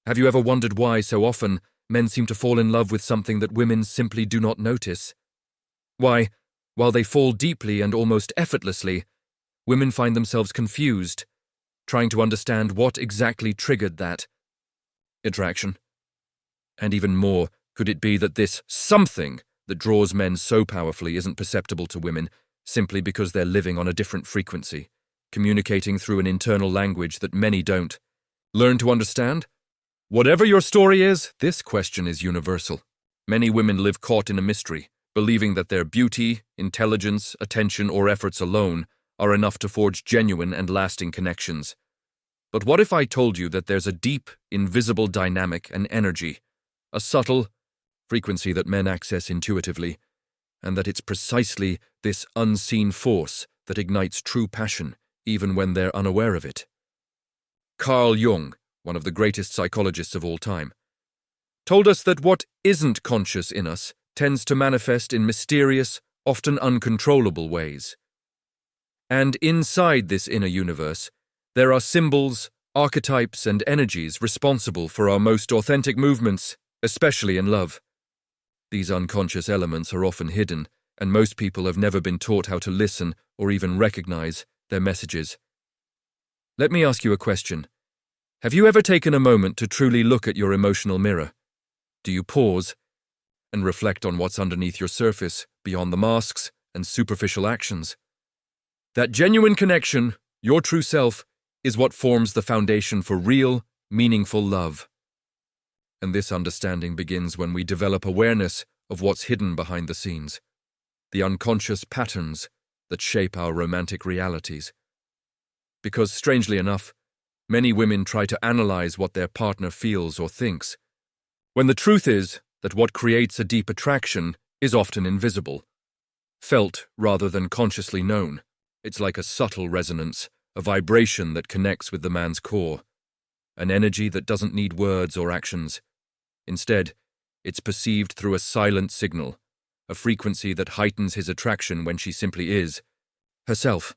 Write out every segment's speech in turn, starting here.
Have you ever wondered why, so often, men seem to fall in love with something that women simply do not notice? Why, while they fall deeply and almost effortlessly, women find themselves confused, trying to understand what exactly triggered that attraction? And even more, could it be that this something that draws men so powerfully isn't perceptible to women simply because they're living on a different frequency, communicating through an internal language that many don't learn to understand? Whatever your story is, this question is universal. Many women live caught in a mystery, believing that their beauty, intelligence, attention, or efforts alone are enough to forge genuine and lasting connections. But what if I told you that there's a deep, invisible dynamic and energy, a subtle frequency that men access intuitively, and that it's precisely this unseen force that ignites true passion, even when they're unaware of it? Carl Jung, one of the greatest psychologists of all time, told us that what isn't conscious in us tends to manifest in mysterious, often uncontrollable ways. And inside this inner universe, there are symbols, archetypes, and energies responsible for our most authentic movements, especially in love. These unconscious elements are often hidden, and most people have never been taught how to listen or even recognize their messages. Let me ask you a question. Have you ever taken a moment to truly look at your emotional mirror? Do you pause and reflect on what's underneath your surface, beyond the masks and superficial actions? That genuine connection, your true self, is what forms the foundation for real, meaningful love. And this understanding begins when we develop awareness of what's hidden behind the scenes, the unconscious patterns that shape our romantic realities. Because, strangely enough, many women try to analyze what their partner feels or thinks, when the truth is that what creates a deep attraction is often invisible, felt rather than consciously known. It's like a subtle resonance, a vibration that connects with the man's core, an energy that doesn't need words or actions. Instead, it's perceived through a silent signal, a frequency that heightens his attraction when she simply is herself.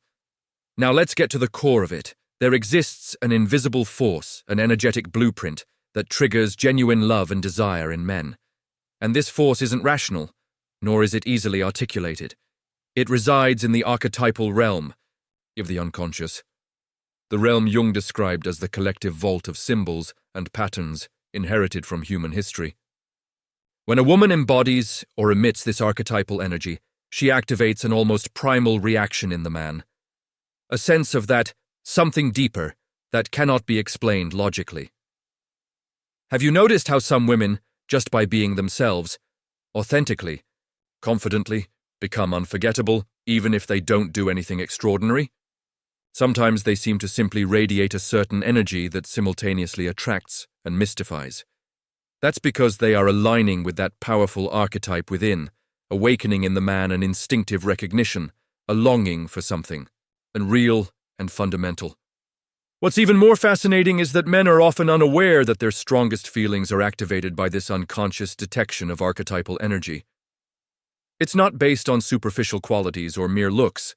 Now let's get to the core of it. There exists an invisible force, an energetic blueprint that triggers genuine love and desire in men. And this force isn't rational, nor is it easily articulated. It resides in the archetypal realm of the unconscious, the realm Jung described as the collective vault of symbols and patterns inherited from human history. When a woman embodies or emits this archetypal energy, she activates an almost primal reaction in the man, a sense of that something deeper that cannot be explained logically. Have you noticed how some women, just by being themselves, authentically, confidently, become unforgettable, even if they don't do anything extraordinary? Sometimes they seem to simply radiate a certain energy that simultaneously attracts and mystifies. That's because they are aligning with that powerful archetype within, awakening in the man an instinctive recognition, a longing for something, and real and fundamental. What's even more fascinating is that men are often unaware that their strongest feelings are activated by this unconscious detection of archetypal energy. It's not based on superficial qualities or mere looks.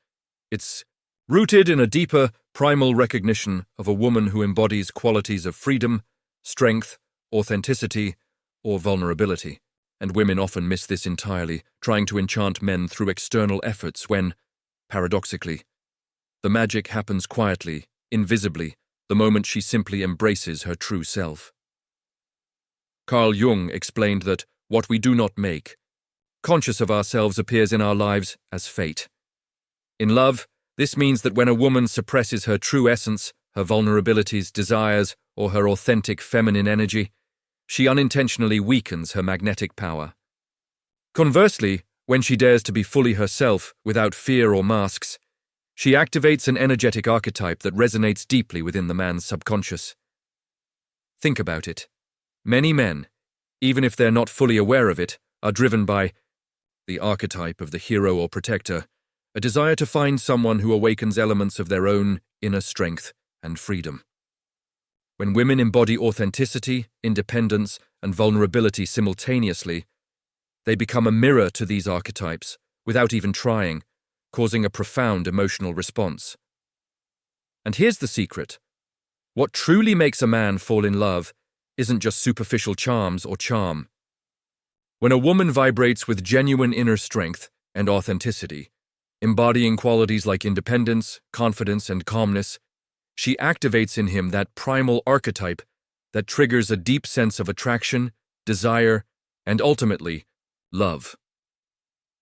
It's rooted in a deeper, primal recognition of a woman who embodies qualities of freedom, strength, authenticity, or vulnerability. And women often miss this entirely, trying to enchant men through external efforts when, paradoxically, the magic happens quietly, invisibly, the moment she simply embraces her true self. Carl Jung explained that what we do not make, conscious of ourselves, appears in our lives as fate. In love, this means that when a woman suppresses her true essence, her vulnerabilities, desires, or her authentic feminine energy, she unintentionally weakens her magnetic power. Conversely, when she dares to be fully herself, without fear or masks, she activates an energetic archetype that resonates deeply within the man's subconscious. Think about it. Many men, even if they're not fully aware of it, are driven by the archetype of the hero or protector, a desire to find someone who awakens elements of their own inner strength and freedom. When women embody authenticity, independence, and vulnerability simultaneously, they become a mirror to these archetypes, without even trying, causing a profound emotional response. And here's the secret. What truly makes a man fall in love isn't just superficial charms or charm. When a woman vibrates with genuine inner strength and authenticity, embodying qualities like independence, confidence, and calmness, she activates in him that primal archetype that triggers a deep sense of attraction, desire, and ultimately, love.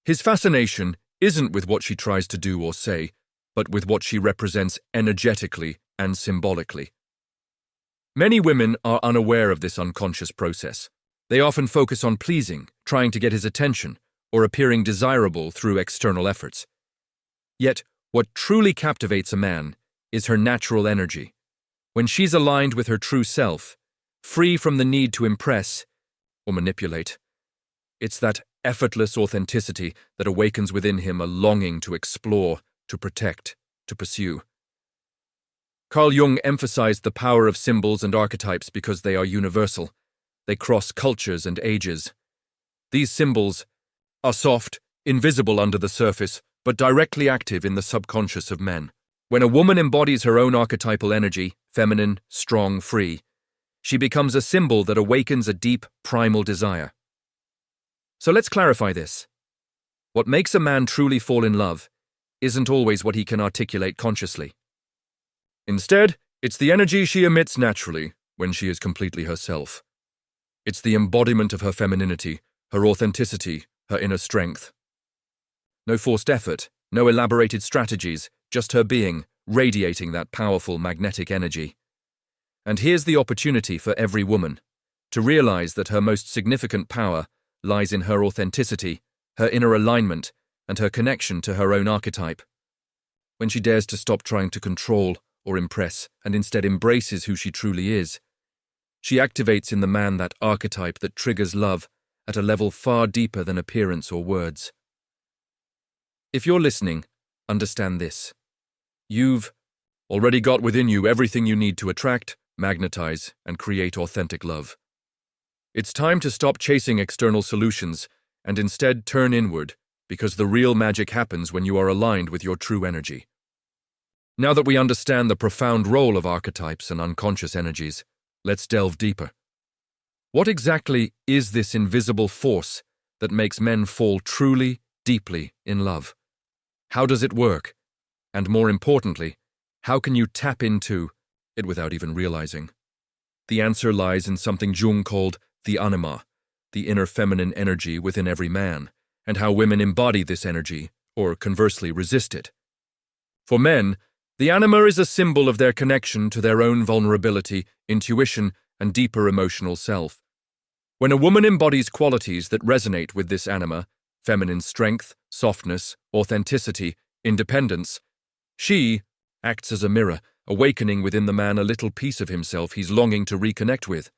His fascination isn't with what she tries to do or say, but with what she represents energetically and symbolically. Many women are unaware of this unconscious process. They often focus on pleasing, trying to get his attention, or appearing desirable through external efforts. Yet, what truly captivates a man is her natural energy. When she's aligned with her true self, free from the need to impress or manipulate, it's that effortless authenticity that awakens within him a longing to explore, to protect, to pursue. Carl Jung emphasized the power of symbols and archetypes because they are universal. They cross cultures and ages. These symbols are soft, invisible under the surface, but directly active in the subconscious of men. When a woman embodies her own archetypal energy, feminine, strong, free, she becomes a symbol that awakens a deep, primal desire. So let's clarify this. What makes a man truly fall in love isn't always what he can articulate consciously. Instead, it's the energy she emits naturally when she is completely herself. It's the embodiment of her femininity, her authenticity, her inner strength. No forced effort, no elaborated strategies, just her being, radiating that powerful magnetic energy. And here's the opportunity for every woman to realize that her most significant power lies in her authenticity, her inner alignment, and her connection to her own archetype. When she dares to stop trying to control or impress and instead embraces who she truly is, she activates in the man that archetype that triggers love at a level far deeper than appearance or words. If you're listening, understand this. You've already got within you everything you need to attract, magnetize, and create authentic love. It's time to stop chasing external solutions and instead turn inward, because the real magic happens when you are aligned with your true energy. Now that we understand the profound role of archetypes and unconscious energies, let's delve deeper. What exactly is this invisible force that makes men fall truly, deeply in love? How does it work? And more importantly, how can you tap into it without even realizing? The answer lies in something Jung called the anima, the inner feminine energy within every man, and how women embody this energy, or conversely resist it. For men, the anima is a symbol of their connection to their own vulnerability, intuition, and deeper emotional self. When a woman embodies qualities that resonate with this anima, feminine strength, softness, authenticity, independence, she acts as a mirror, awakening within the man a little piece of himself he's longing to reconnect with.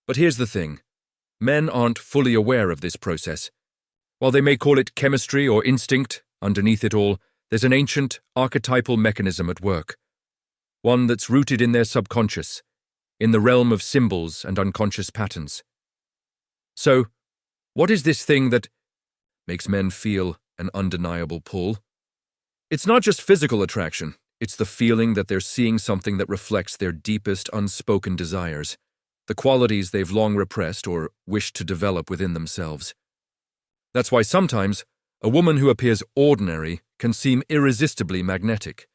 But here's the thing. Men aren't fully aware of this process. While they may call it chemistry or instinct, underneath it all, there's an ancient, archetypal mechanism at work. One that's rooted in their subconscious, in the realm of symbols and unconscious patterns. So, what is this thing that makes men feel an undeniable pull? It's not just physical attraction, it's the feeling that they're seeing something that reflects their deepest unspoken desires, the qualities they've long repressed or wished to develop within themselves. That's why sometimes a woman who appears ordinary can seem irresistibly magnetic.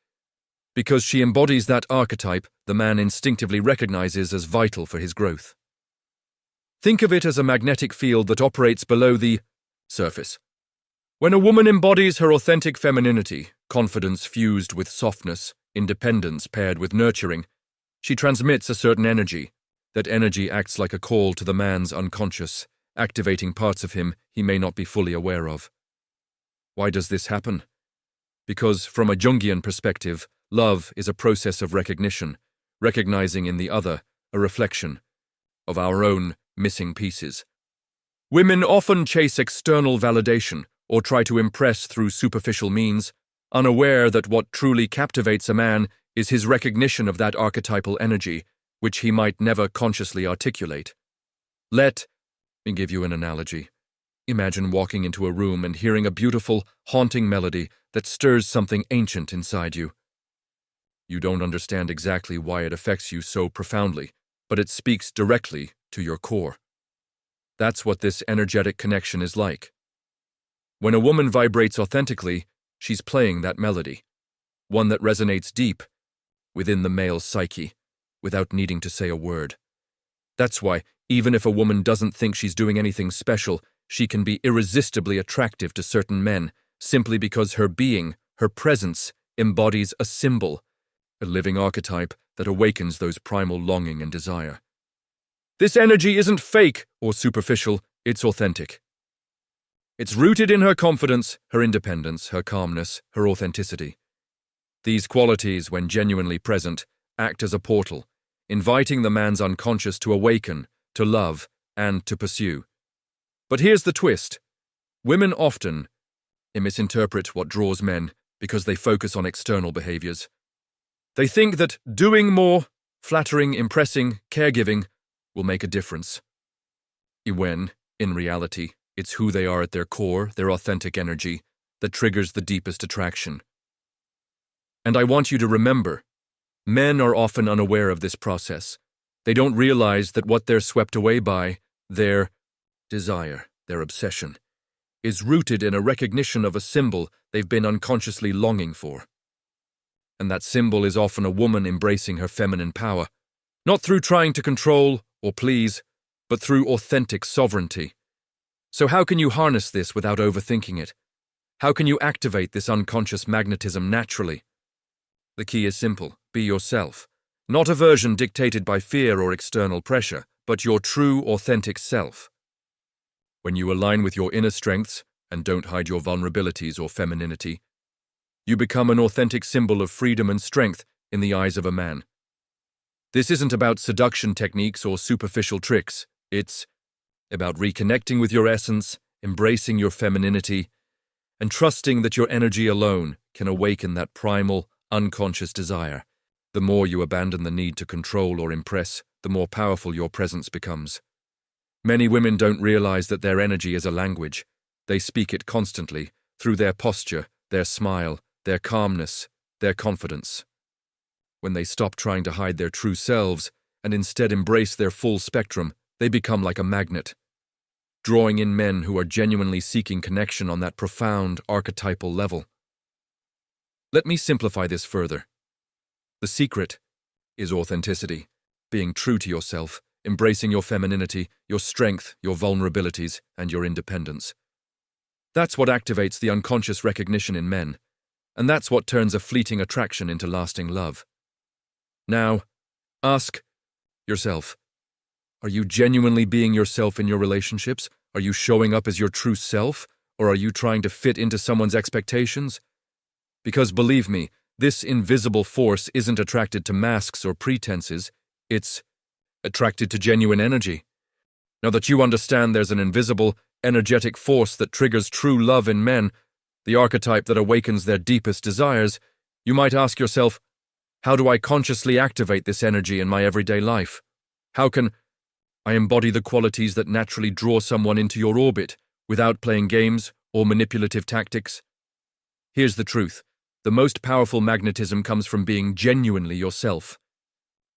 Because she embodies that archetype the man instinctively recognizes as vital for his growth. Think of it as a magnetic field that operates below the surface. When a woman embodies her authentic femininity, confidence fused with softness, independence paired with nurturing, she transmits a certain energy. That energy acts like a call to the man's unconscious, activating parts of him he may not be fully aware of. Why does this happen? Because, from a Jungian perspective, love is a process of recognition, recognizing in the other a reflection of our own missing pieces. Women often chase external validation or try to impress through superficial means, unaware that what truly captivates a man is his recognition of that archetypal energy, which he might never consciously articulate. Let me give you an analogy. Imagine walking into a room and hearing a beautiful, haunting melody that stirs something ancient inside you. You don't understand exactly why it affects you so profoundly, but it speaks directly to your core. That's what this energetic connection is like. When a woman vibrates authentically, she's playing that melody, one that resonates deep within the male's psyche, without needing to say a word. That's why, even if a woman doesn't think she's doing anything special, she can be irresistibly attractive to certain men, simply because her being, her presence, embodies a symbol, a living archetype that awakens those primal longing and desire. This energy isn't fake or superficial, it's authentic. It's rooted in her confidence, her independence, her calmness, her authenticity. These qualities, when genuinely present, act as a portal, inviting the man's unconscious to awaken, to love, and to pursue. But here's the twist. Women often misinterpret what draws men because they focus on external behaviors. They think that doing more, flattering, impressing, caregiving, will make a difference. When, in reality, it's who they are at their core, their authentic energy, that triggers the deepest attraction. And I want you to remember, men are often unaware of this process. They don't realize that what they're swept away by, their desire, their obsession, is rooted in a recognition of a symbol they've been unconsciously longing for. And that symbol is often a woman embracing her feminine power, not through trying to control or please, but through authentic sovereignty. So how can you harness this without overthinking it? How can you activate this unconscious magnetism naturally? The key is simple: be yourself. Not a version dictated by fear or external pressure, but your true, authentic self. When you align with your inner strengths and don't hide your vulnerabilities or femininity, you become an authentic symbol of freedom and strength in the eyes of a man. This isn't about seduction techniques or superficial tricks. It's about reconnecting with your essence, embracing your femininity, and trusting that your energy alone can awaken that primal, unconscious desire. The more you abandon the need to control or impress, the more powerful your presence becomes. Many women don't realize that their energy is a language. They speak it constantly, through their posture, their smile, their calmness, their confidence. When they stop trying to hide their true selves and instead embrace their full spectrum, they become like a magnet, drawing in men who are genuinely seeking connection on that profound, archetypal level. Let me simplify this further. The secret is authenticity, being true to yourself, embracing your femininity, your strength, your vulnerabilities, and your independence. That's what activates the unconscious recognition in men, and that's what turns a fleeting attraction into lasting love. Now, ask yourself, are you genuinely being yourself in your relationships? Are you showing up as your true self, or are you trying to fit into someone's expectations? Because believe me, this invisible force isn't attracted to masks or pretenses, it's attracted to genuine energy. Now that you understand there's an invisible, energetic force that triggers true love in men, the archetype that awakens their deepest desires, you might ask yourself, how do I consciously activate this energy in my everyday life? How can I embody the qualities that naturally draw someone into your orbit without playing games or manipulative tactics? Here's the truth. The most powerful magnetism comes from being genuinely yourself.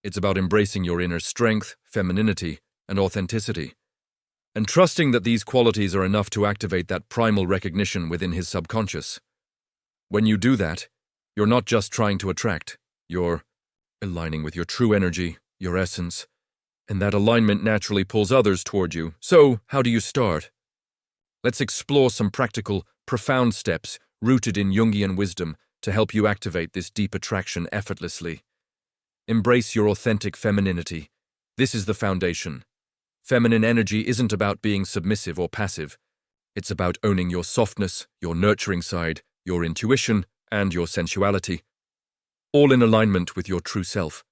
It's about embracing your inner strength, femininity, and authenticity, and trusting that these qualities are enough to activate that primal recognition within his subconscious. When you do that, you're not just trying to attract, you're aligning with your true energy, your essence, and that alignment naturally pulls others toward you. So, how do you start? Let's explore some practical, profound steps rooted in Jungian wisdom to help you activate this deep attraction effortlessly. Embrace your authentic femininity. This is the foundation. Feminine energy isn't about being submissive or passive. It's about owning your softness, your nurturing side, your intuition, and your sensuality, all in alignment with your true self.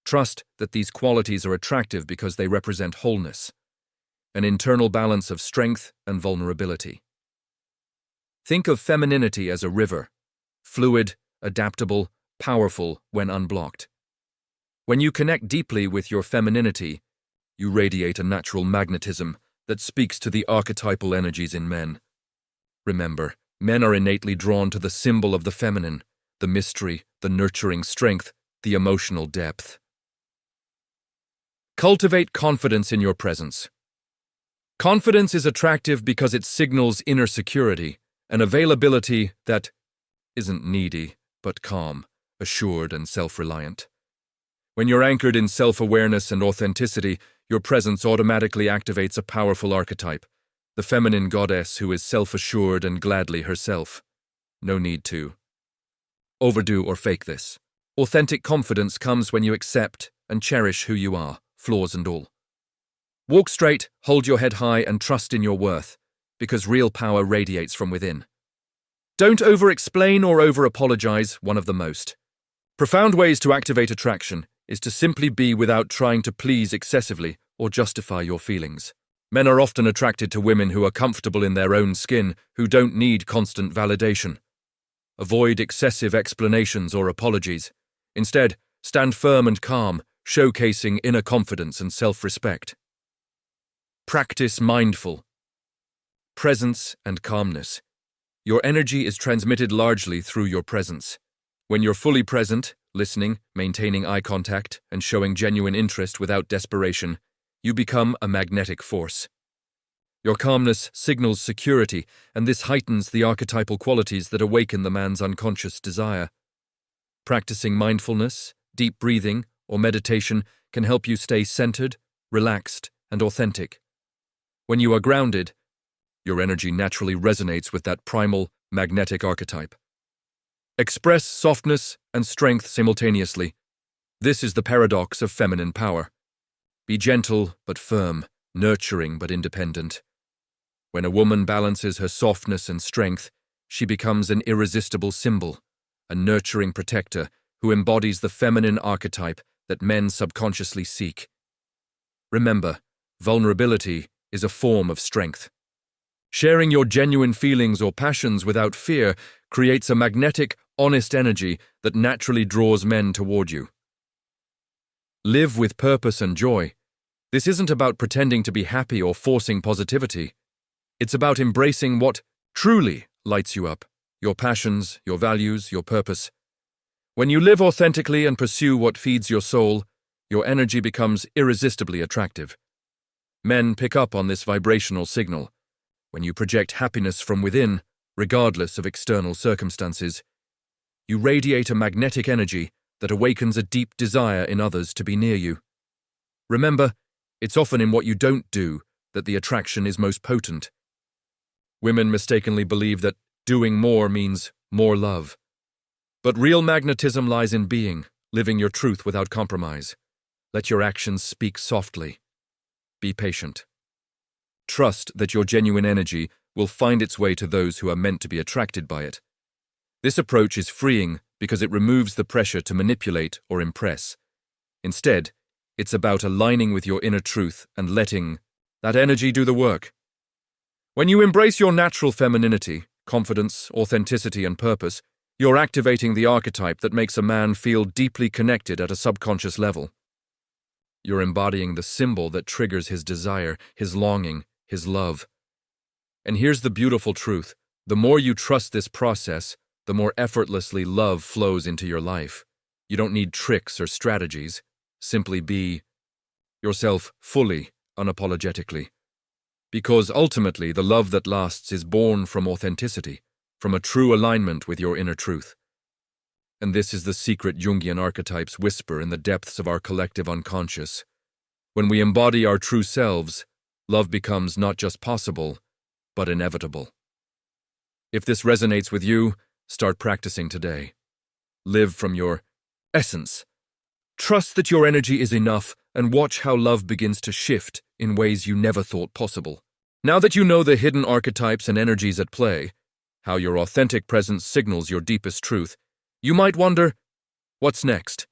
Trust that these qualities are attractive because they represent wholeness, an internal balance of strength and vulnerability. Think of femininity as a river, fluid, adaptable, powerful when unblocked. When you connect deeply with your femininity, you radiate a natural magnetism that speaks to the archetypal energies in men. Remember, men are innately drawn to the symbol of the feminine, the mystery, the nurturing strength, the emotional depth. Cultivate confidence in your presence. Confidence is attractive because it signals inner security, an availability that isn't needy, but calm, assured, and self-reliant. When you're anchored in self-awareness and authenticity, your presence automatically activates a powerful archetype, the feminine goddess who is self-assured and gladly herself. No need to overdo or fake this. Authentic confidence comes when you accept and cherish who you are, flaws and all. Walk straight, hold your head high, and trust in your worth, because real power radiates from within. Don't over-explain or over-apologize, one of the most profound ways to activate attraction is to simply be without trying to please excessively or justify your feelings. Men are often attracted to women who are comfortable in their own skin, who don't need constant validation. Avoid excessive explanations or apologies. Instead, stand firm and calm, showcasing inner confidence and self-respect. Practice mindful presence and calmness. Your energy is transmitted largely through your presence. When you're fully present, listening, maintaining eye contact, and showing genuine interest without desperation, you become a magnetic force. Your calmness signals security, and this heightens the archetypal qualities that awaken the man's unconscious desire. Practicing mindfulness, deep breathing, or meditation can help you stay centered, relaxed, and authentic. When you are grounded, your energy naturally resonates with that primal, magnetic archetype. Express softness and strength simultaneously. This is the paradox of feminine power. Be gentle but firm, nurturing but independent. When a woman balances her softness and strength, she becomes an irresistible symbol, a nurturing protector who embodies the feminine archetype that men subconsciously seek. Remember, vulnerability is a form of strength. Sharing your genuine feelings or passions without fear creates a magnetic, honest energy that naturally draws men toward you. Live with purpose and joy. This isn't about pretending to be happy or forcing positivity. It's about embracing what truly lights you up, your passions, your values, your purpose. When you live authentically and pursue what feeds your soul, your energy becomes irresistibly attractive. Men pick up on this vibrational signal. When you project happiness from within, regardless of external circumstances, you radiate a magnetic energy that awakens a deep desire in others to be near you. Remember, it's often in what you don't do that the attraction is most potent. Women mistakenly believe that doing more means more love. But real magnetism lies in being, living your truth without compromise. Let your actions speak softly. Be patient. Trust that your genuine energy will find its way to those who are meant to be attracted by it. This approach is freeing because it removes the pressure to manipulate or impress. Instead, it's about aligning with your inner truth and letting that energy do the work. When you embrace your natural femininity, confidence, authenticity, and purpose, you're activating the archetype that makes a man feel deeply connected at a subconscious level. You're embodying the symbol that triggers his desire, his longing, his love. And here's the beautiful truth. The more you trust this process, the more effortlessly love flows into your life. You don't need tricks or strategies. Simply be yourself fully, unapologetically. Because ultimately, the love that lasts is born from authenticity, from a true alignment with your inner truth. And this is the secret Jungian archetypes whisper in the depths of our collective unconscious. When we embody our true selves, love becomes not just possible, but inevitable. If this resonates with you, start practicing today. Live from your essence. Trust that your energy is enough and watch how love begins to shift in ways you never thought possible. Now that you know the hidden archetypes and energies at play, how your authentic presence signals your deepest truth, you might wonder, what's next?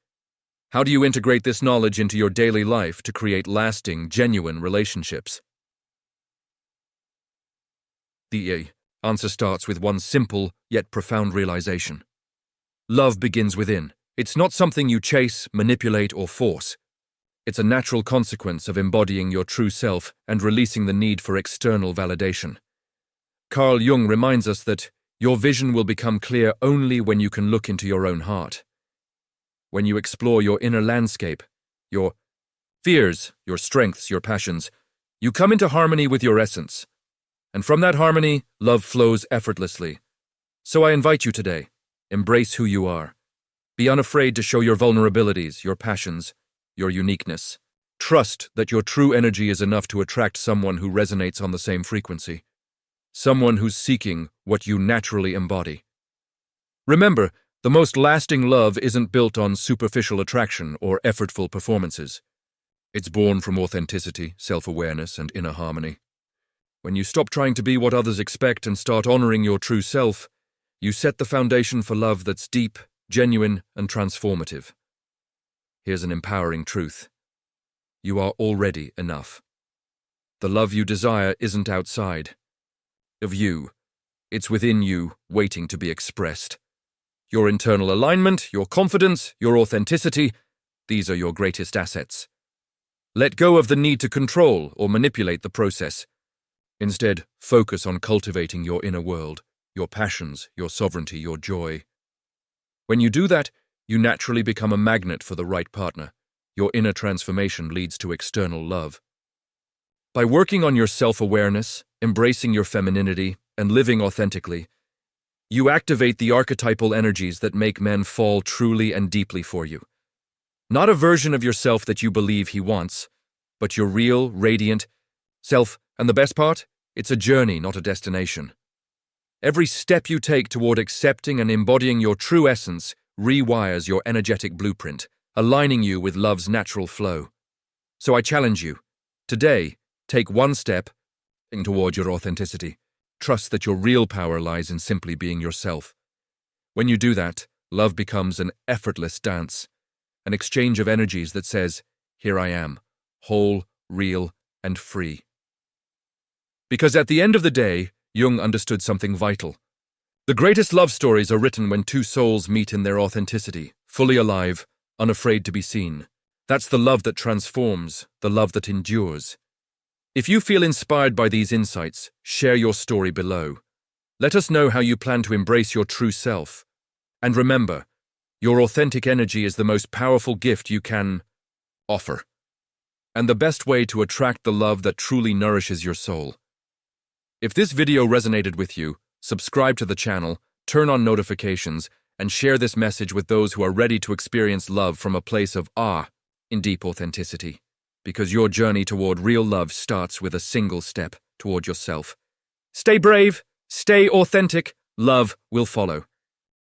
How do you integrate this knowledge into your daily life to create lasting, genuine relationships? The answer starts with one simple yet profound realization. Love begins within. It's not something you chase, manipulate, or force. It's a natural consequence of embodying your true self and releasing the need for external validation. Carl Jung reminds us that your vision will become clear only when you can look into your own heart. When you explore your inner landscape, your fears, your strengths, your passions. You come into harmony with your essence. And from that harmony, love flows effortlessly. So I invite you today, embrace who you are. Be unafraid to show your vulnerabilities, your passions, your uniqueness. Trust that your true energy is enough to attract someone who resonates on the same frequency. Someone who's seeking what you naturally embody. Remember, the most lasting love isn't built on superficial attraction or effortful performances. It's born from authenticity, self-awareness, and inner harmony. When you stop trying to be what others expect and start honoring your true self, you set the foundation for love that's deep, genuine, and transformative. Here's an empowering truth. You are already enough. The love you desire isn't outside of you. It's within you, waiting to be expressed. Your internal alignment, your confidence, your authenticity, these are your greatest assets. Let go of the need to control or manipulate the process. Instead, focus on cultivating your inner world, your passions, your sovereignty, your joy. When you do that, you naturally become a magnet for the right partner. Your inner transformation leads to external love. By working on your self-awareness, embracing your femininity, and living authentically, you activate the archetypal energies that make men fall truly and deeply for you. Not a version of yourself that you believe he wants, but your real, radiant self. And the best part? It's a journey, not a destination. Every step you take toward accepting and embodying your true essence rewires your energetic blueprint, aligning you with love's natural flow. So I challenge you, today, take one step toward your authenticity. Trust that your real power lies in simply being yourself. When you do that, love becomes an effortless dance, an exchange of energies that says, here I am, whole, real, and free. Because at the end of the day, Jung understood something vital. The greatest love stories are written when two souls meet in their authenticity, fully alive, unafraid to be seen. That's the love that transforms, the love that endures. If you feel inspired by these insights, share your story below. Let us know how you plan to embrace your true self. And remember, your authentic energy is the most powerful gift you can offer, and the best way to attract the love that truly nourishes your soul. If this video resonated with you, subscribe to the channel, turn on notifications, and share this message with those who are ready to experience love from a place of awe in deep authenticity. Because your journey toward real love starts with a single step toward yourself. Stay brave, stay authentic, love will follow.